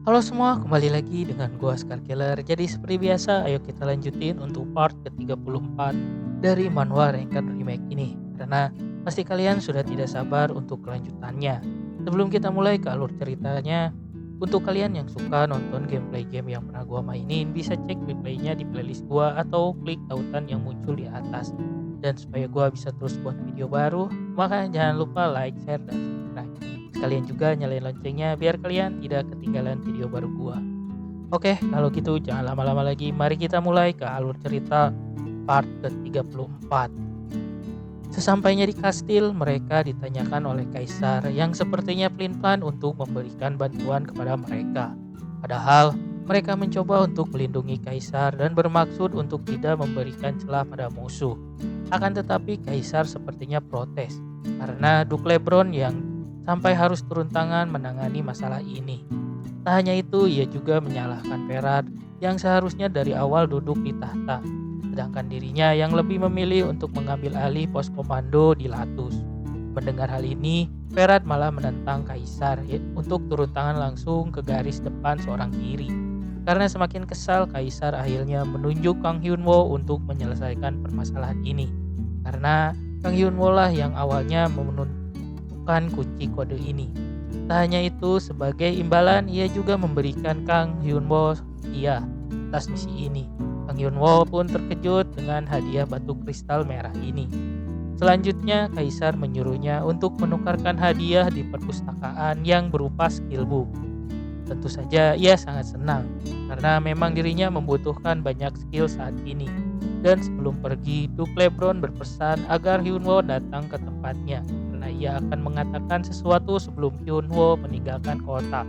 Halo semua, kembali lagi dengan gua Skarkeler. Jadi seperti biasa, ayo kita lanjutin untuk part ke-34 dari manhwa Ranked Remake ini. Karena pasti kalian sudah tidak sabar untuk kelanjutannya. Sebelum kita mulai ke alur ceritanya, untuk kalian yang suka nonton gameplay game yang pernah gua mainin, bisa cek replaynya di playlist gua atau klik tautan yang muncul di atas. Dan supaya gua bisa terus buat video baru, maka jangan lupa like, share, dan subscribe. Sekalian juga nyalain loncengnya biar kalian tidak ketinggalan video baru gua. Oke, kalau gitu jangan lama-lama lagi. Mari kita mulai ke alur cerita part ke-34. Sesampainya di kastil, mereka ditanyakan oleh kaisar yang sepertinya pelin-pelan untuk memberikan bantuan kepada mereka. Padahal mereka mencoba untuk melindungi kaisar dan bermaksud untuk tidak memberikan celah pada musuh. Akan tetapi kaisar sepertinya protes karena Duke Lebron yang sampai harus turun tangan menangani masalah ini. Tak hanya itu, ia juga menyalahkan Perat yang seharusnya dari awal duduk di tahta, sedangkan dirinya yang lebih memilih untuk mengambil alih pos komando di Latus. Mendengar hal ini, Perat malah menentang kaisar untuk turun tangan langsung ke garis depan seorang diri. Karena semakin kesal, kaisar akhirnya menunjuk Kang Hyunwoo untuk menyelesaikan permasalahan ini. Karena Kang Hyunwoo lah yang awalnya menentukan kunci kode ini. Tak hanya itu, sebagai imbalan ia juga memberikan Kang Hyunwoo hadiah atas misi ini. Kang Hyunwoo pun terkejut dengan hadiah batu kristal merah ini. Selanjutnya, kaisar menyuruhnya untuk menukarkan hadiah di perpustakaan yang berupa skill book. Tentu saja ia sangat senang karena memang dirinya membutuhkan banyak skill saat ini. Dan sebelum pergi, Duke Lebron berpesan agar Hyunwoo datang ke tempatnya karena ia akan mengatakan sesuatu sebelum Hyunwoo meninggalkan kota.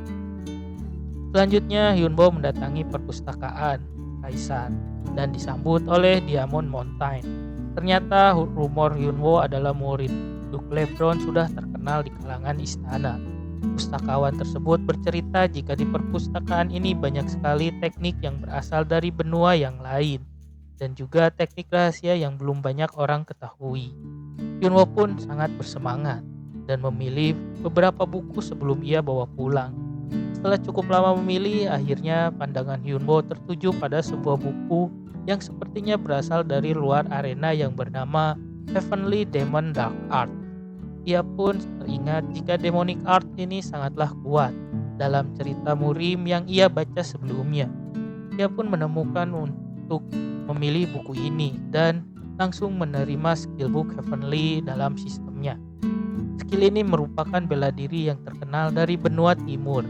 Selanjutnya, Hyunwoo mendatangi perpustakaan kaisar dan disambut oleh Diamond Mountain. Ternyata rumor Hyunwoo adalah murid Duke Lebron sudah terkenal di kalangan istana. Pustakawan tersebut bercerita jika di perpustakaan ini banyak sekali teknik yang berasal dari benua yang lain dan juga teknik rahasia yang belum banyak orang ketahui. Hyunwoo pun sangat bersemangat dan memilih beberapa buku sebelum ia bawa pulang. Setelah cukup lama memilih, akhirnya pandangan Hyunwoo tertuju pada sebuah buku yang sepertinya berasal dari luar arena yang bernama Heavenly Demon Dark Art. Ia pun teringat jika demonic art ini sangatlah kuat dalam cerita Murim yang ia baca sebelumnya. Ia pun menemukan untuk memilih buku ini dan langsung menerima skill book Heavenly dalam sistemnya. Skill ini merupakan bela diri yang terkenal dari benua timur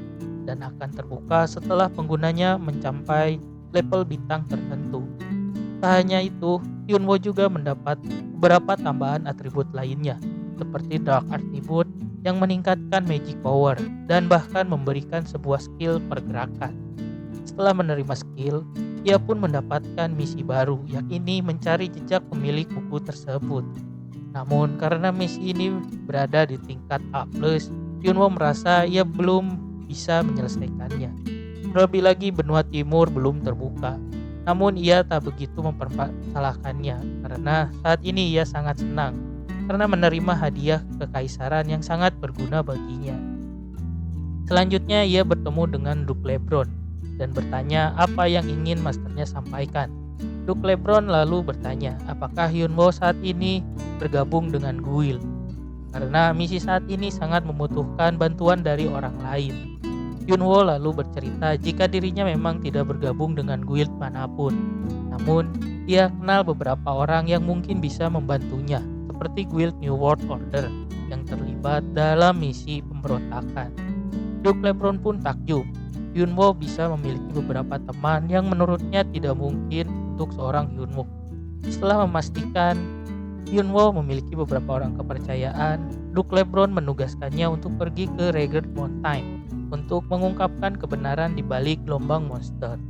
dan akan terbuka setelah penggunanya mencapai level bintang tertentu. Tak hanya itu, Hyunwoo juga mendapat beberapa tambahan atribut lainnya seperti Dark Attribute yang meningkatkan magic power dan bahkan memberikan sebuah skill pergerakan. Setelah menerima skill, ia pun mendapatkan misi baru, yakni mencari jejak pemilik buku tersebut. Namun karena misi ini berada di tingkat A+, Hyunwoo merasa ia belum bisa menyelesaikannya. Terlebih lagi benua timur belum terbuka. Namun ia tak begitu mempermasalahkannya karena saat ini ia sangat senang karena menerima hadiah kekaisaran yang sangat berguna baginya. Selanjutnya ia bertemu dengan Duke Lebron dan bertanya apa yang ingin masternya sampaikan. Duke Lebron lalu bertanya apakah Hyunwoo saat ini bergabung dengan guild karena misi saat ini sangat membutuhkan bantuan dari orang lain. Hyunwoo lalu bercerita jika dirinya memang tidak bergabung dengan guild manapun. Namun ia kenal beberapa orang yang mungkin bisa membantunya, seperti guild New World Order yang terlibat dalam misi pemberontakan. Duke Lebron pun takjub. Hyunwoo bisa memiliki beberapa teman yang menurutnya tidak mungkin untuk seorang Hyunwoo. Setelah memastikan Hyunwoo memiliki beberapa orang kepercayaan, Duke Lebron menugaskannya untuk pergi ke Ragged Mountain untuk mengungkapkan kebenaran di balik gelombang monster.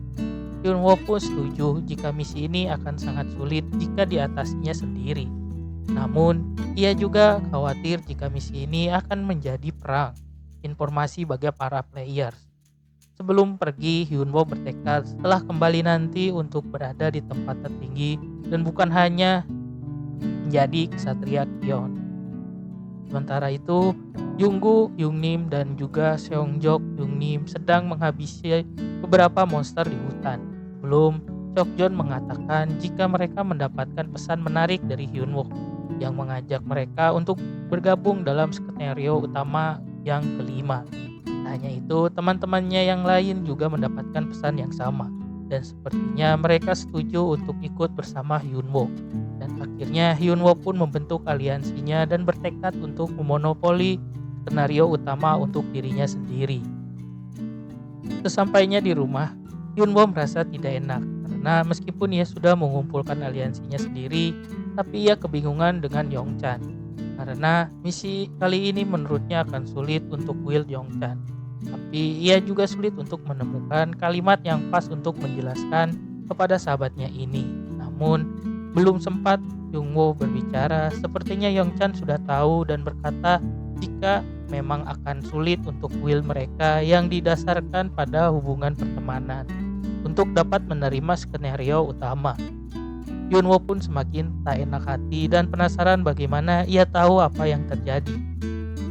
Hyunwoo pun setuju jika misi ini akan sangat sulit jika diatasinya sendiri. Namun, ia juga khawatir jika misi ini akan menjadi perang informasi bagi para players. Sebelum pergi, Hyunwoo bertekad setelah kembali nanti untuk berada di tempat tertinggi dan bukan hanya menjadi ksatria Kyon. Sementara itu, Junggu, Yungnim, dan juga Seongjok, Yungnim sedang menghabisi beberapa monster di hutan. Sebelum Chokjon mengatakan jika mereka mendapatkan pesan menarik dari Hyunwook yang mengajak mereka untuk bergabung dalam skenario utama yang kelima. Tak hanya itu, teman-temannya yang lain juga mendapatkan pesan yang sama. Dan sepertinya mereka setuju untuk ikut bersama Hyunwo. Dan akhirnya Hyunwo pun membentuk aliansinya dan bertekad untuk memonopoli skenario utama untuk dirinya sendiri. Sesampainya di rumah, Hyunwo merasa tidak enak karena meskipun ia sudah mengumpulkan aliansinya sendiri, tapi ia kebingungan dengan Yongchan. Karena misi kali ini menurutnya akan sulit untuk build Yongchan. Tapi ia juga sulit untuk menemukan kalimat yang pas untuk menjelaskan kepada sahabatnya ini. Namun, belum sempat Jungwoo berbicara, sepertinya Yongchan sudah tahu dan berkata jika memang akan sulit untuk will mereka yang didasarkan pada hubungan pertemanan untuk dapat menerima skenario utama. Hyunwoo pun semakin tak enak hati dan penasaran bagaimana ia tahu apa yang terjadi.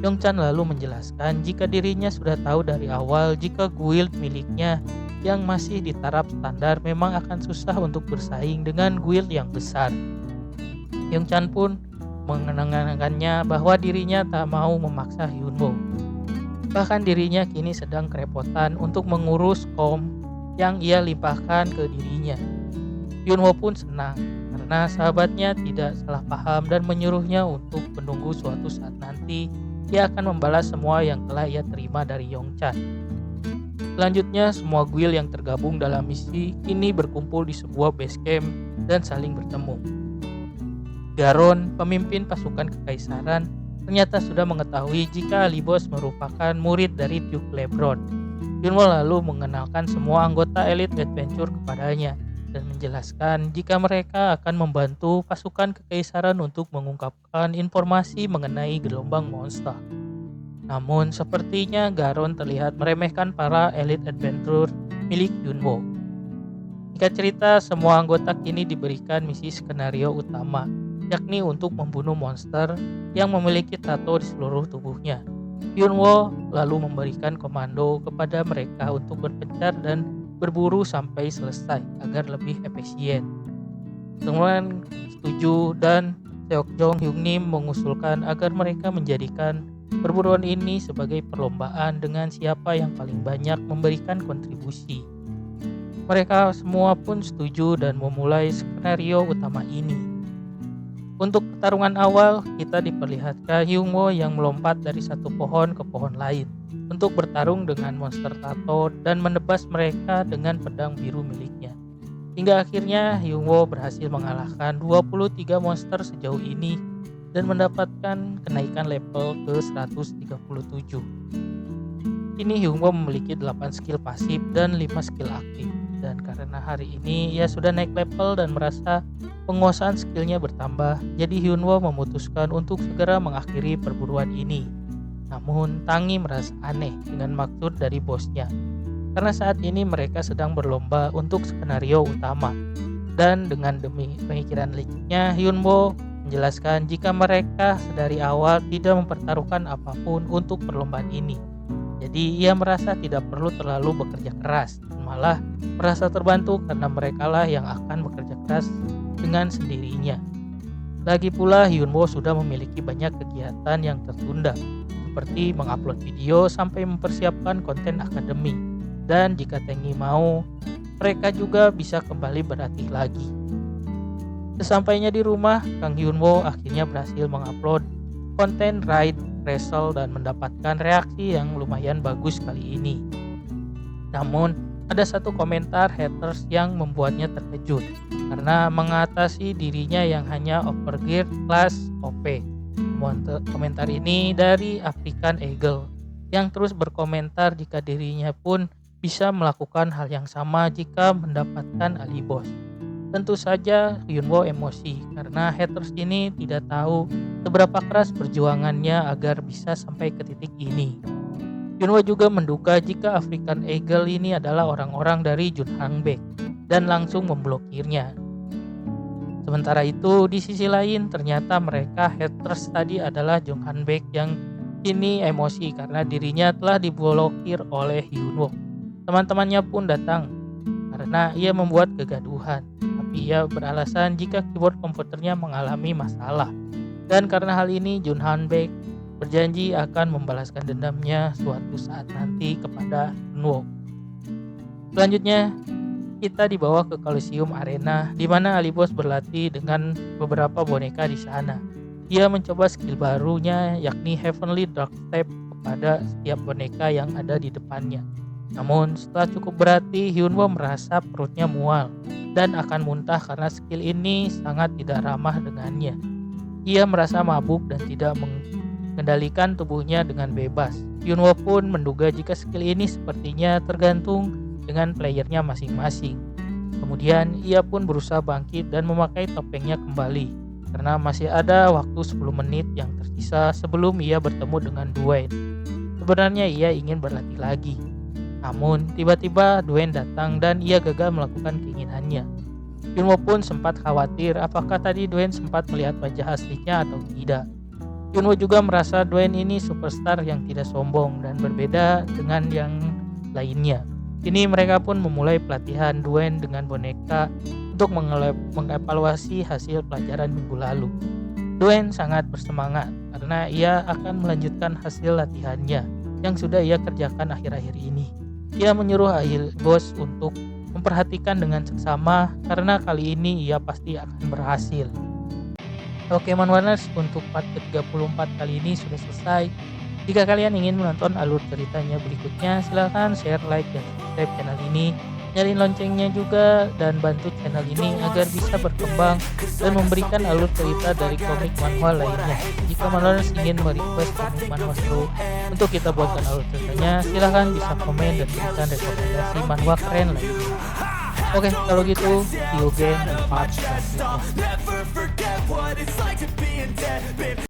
Yongchan lalu menjelaskan jika dirinya sudah tahu dari awal jika guild miliknya yang masih di taraf standar memang akan susah untuk bersaing dengan guild yang besar. Yongchan pun mengenangkannya bahwa dirinya tak mau memaksa Hyunwoo. Bahkan dirinya kini sedang kerepotan untuk mengurus yang ia limpahkan ke dirinya. Hyunwoo pun senang karena sahabatnya tidak salah paham dan menyuruhnya untuk menunggu suatu saat nanti ia akan membalas semua yang telah ia terima dari Yongchan. Selanjutnya, semua guild yang tergabung dalam misi kini berkumpul di sebuah base camp dan saling bertemu. Garon, pemimpin pasukan kekaisaran, ternyata sudah mengetahui jika Alibos merupakan murid dari Duke Lebron. Hyunwoo lalu mengenalkan semua anggota Elite Adventure kepadanya dan menjelaskan jika mereka akan membantu pasukan kekaisaran untuk mengungkapkan informasi mengenai gelombang monster. Namun sepertinya Garon terlihat meremehkan para Elite Adventure milik Hyunwoo. Jika cerita, semua anggota kini diberikan misi skenario utama, yakni untuk membunuh monster yang memiliki tato di seluruh tubuhnya. Hyunwoo lalu memberikan komando kepada mereka untuk berpencar dan berburu sampai selesai agar lebih efisien. Teman setuju dan Seokjong Hyungnim mengusulkan agar mereka menjadikan perburuan ini sebagai perlombaan dengan siapa yang paling banyak memberikan kontribusi. Mereka semua pun setuju dan memulai skenario utama ini. Untuk pertarungan awal, kita diperlihatkan Hyunwoo yang melompat dari satu pohon ke pohon lain untuk bertarung dengan monster tato dan menebas mereka dengan pedang biru miliknya. Hingga akhirnya Hyunwoo berhasil mengalahkan 23 monster sejauh ini dan mendapatkan kenaikan level ke 137. Kini Hyunwoo memiliki 8 skill pasif dan 5 skill aktif. Dan karena hari ini ia sudah naik level dan merasa penguasaan skillnya bertambah, jadi Hyunwoo memutuskan untuk segera mengakhiri perburuan ini. Namun Tangi merasa aneh dengan maksud dari bosnya, karena saat ini mereka sedang berlomba untuk skenario utama. Dan dengan demi pemikiran liciknya, Hyunwoo menjelaskan jika mereka dari awal tidak mempertaruhkan apapun untuk perlombaan ini. Jadi ia merasa tidak perlu terlalu bekerja keras, malah merasa terbantu karena merekalah yang akan bekerja keras dengan sendirinya. Lagi pula Hyunwoo sudah memiliki banyak kegiatan yang tertunda, seperti mengupload video sampai mempersiapkan konten akademi. Dan jika Tangi mau, mereka juga bisa kembali berlatih lagi. Sesampainya di rumah, Kang Hyunwoo akhirnya berhasil mengupload konten raid, wrestle, dan mendapatkan reaksi yang lumayan bagus kali ini. Namun, ada satu komentar haters yang membuatnya terkejut karena mengatasi dirinya yang hanya overgear kelas OP. Komentar ini dari African Eagle yang terus berkomentar jika dirinya pun bisa melakukan hal yang sama jika mendapatkan alibos. Tentu saja Hyunwoo emosi karena haters ini tidak tahu seberapa keras perjuangannya agar bisa sampai ke titik ini. Hyunwoo juga menduga jika African Eagle ini adalah orang-orang dari Jun Hangbek dan langsung memblokirnya. Sementara itu di sisi lain ternyata mereka haters tadi adalah Jong Han-baek yang kini emosi karena dirinya telah diblokir oleh Hyunwook. Teman-temannya pun datang karena ia membuat kegaduhan, tapi ia beralasan jika keyboard komputernya mengalami masalah. Dan karena hal ini Jun Han-baek berjanji akan membalaskan dendamnya suatu saat nanti kepada Hyunwook. Selanjutnya kita dibawa ke Coliseum Arena di mana Ali Boss berlatih dengan beberapa boneka di sana. Ia mencoba skill barunya yakni Heavenly Dark Step kepada setiap boneka yang ada di depannya. Namun setelah cukup berlatih, Hyunwoo merasa perutnya mual dan akan muntah karena skill ini sangat tidak ramah dengannya. Ia merasa mabuk dan tidak mengendalikan tubuhnya dengan bebas. Hyunwoo pun menduga jika skill ini sepertinya tergantung dengan playernya masing-masing. Kemudian ia pun berusaha bangkit dan memakai topengnya kembali karena masih ada waktu 10 menit yang tersisa sebelum ia bertemu dengan Dwayne. Sebenarnya ia ingin berlatih lagi, namun tiba-tiba Dwayne datang dan ia gagal melakukan keinginannya. Hyunwoo pun sempat khawatir apakah tadi Dwayne sempat melihat wajah aslinya atau tidak. Hyunwoo juga merasa Dwayne ini superstar yang tidak sombong dan berbeda dengan yang lainnya. Kini mereka pun memulai pelatihan Dwayne dengan boneka untuk mengevaluasi hasil pelajaran minggu lalu. Dwayne sangat bersemangat karena ia akan melanjutkan hasil latihannya yang sudah ia kerjakan akhir-akhir ini. Ia menyuruh Ali Boss untuk memperhatikan dengan seksama karena kali ini ia pasti akan berhasil. Oke Manwaners, untuk part ke-34 kali ini sudah selesai. Jika kalian ingin menonton alur ceritanya berikutnya, silahkan share, like, dan subscribe channel ini. Nyalain loncengnya juga dan bantu channel ini agar bisa berkembang dan memberikan alur cerita dari komik manhwa lainnya. Jika Manhwaners ingin merequest komik manhwa seru untuk kita buatkan alur ceritanya, silahkan bisa komen dan berikan rekomendasi manhwa keren lainnya. Oke, kalau gitu, see you again di part selanjutnya.